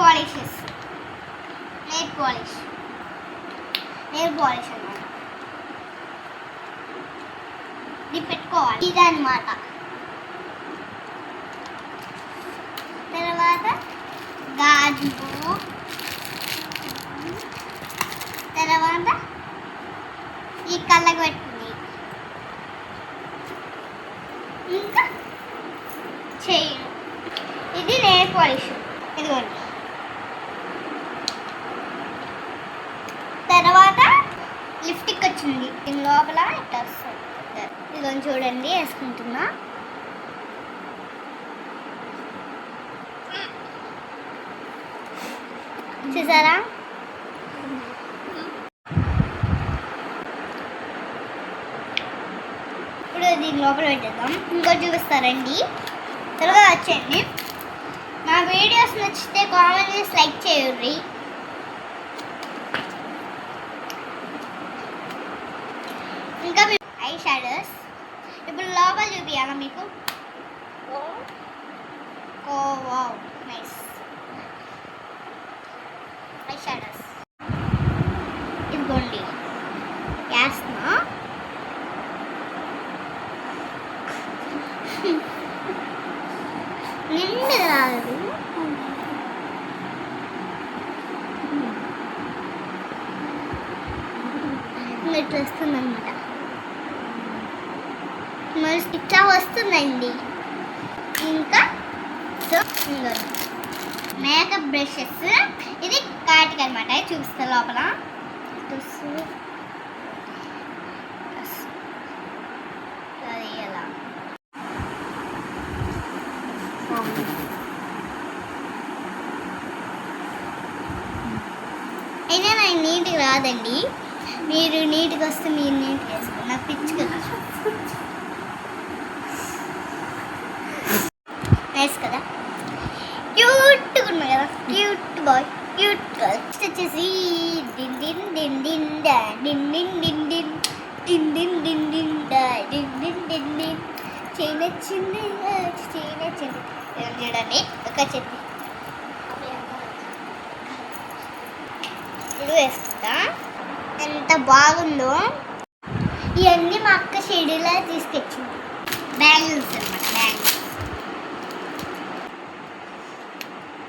Polishes, nail polish అన్నమాట. ఇది పెట్టుకోవాలి, ఇది అన్నమాట. తర్వాత గాజులు, తర్వాత ఈ కళ్ళకు పెట్టుకుంది, ఇంకా చైన్. ఇది నెయిల్ పాలిష్, ఇదిగోండి. తర్వాత లిప్స్టిక్ వచ్చింది, దీని లోపల ఇట్లా వస్తుంది. ఇదిగోండి చూడండి, వేసుకుంటున్నా. చూసారా? ఇప్పుడు దీని లోపల పెట్టేద్దాం. ఇంకో చూపిస్తారండి, త్వరగా వచ్చేయండి. నా వీడియోస్ నచ్చితే కామెంట్ చేసి లైక్ చేయండి. ఇంకా ఐ షాడోస్ ఇప్పుడు లోపల చూపించాలా మీకు? ఓ వావ్, నైస్ ఐ షాడోస్. ఇదిగోండి వేస్తున్నా. నిండు రాదు, ఇట్లా వస్తుందన్నమాట. మరి ఇట్లా వస్తుందండి. ఇంకా మేకప్ బ్రషెస్, ఇది కాటికి అనమాట. చూపిస్తా లోపల ఎలా అయినా నాకు నీట్గా రాదండి. మీరు నీట్గా వస్తే మీరు నీట్గా వేసుకోండి. నాకు పిచ్చి కదా. నైస్ కదా, క్యూట్గా ఉన్నా కదా, క్యూట్ బాయ్, క్యూట్ గర్ల్. వచ్చేసి డిన్ డిన్ డిన్ డిన్ డా డిన్ డిన్ డిన్ డిన్ డిన్ డిన్ డిన్ డిన్ డా డిన్ డిన్ డిన్ డిన్. చైన్ వచ్చింది, చైన్ వచ్చింది. చూడండి ఒక చెత్త ఇప్పుడు వేసుకుంటా. ఎంత బాగుందో. ఇవన్నీ మా అక్క షెడ్యూల్లో తీసుకొచ్చింది. బ్యాంగిల్స్ అన్నమాట, బ్యాంగిల్స్.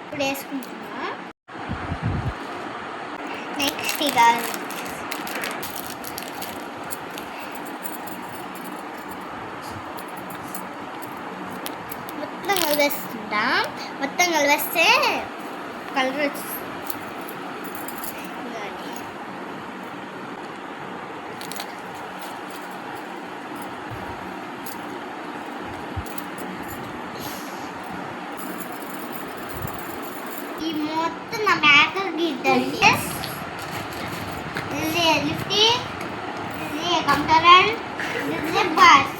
ఇప్పుడు వేసుకుంటున్నా. నెక్స్ట్ ఇక మొత్తం కలిపేస్తుంటా. మొత్తం కలిపేస్తే కలర్ వచ్చేస్తుంది. ఈ మొత్తం నా మేకప్ గిద్దండి. లిఫ్టీ, కంప్యూటర్, బస్.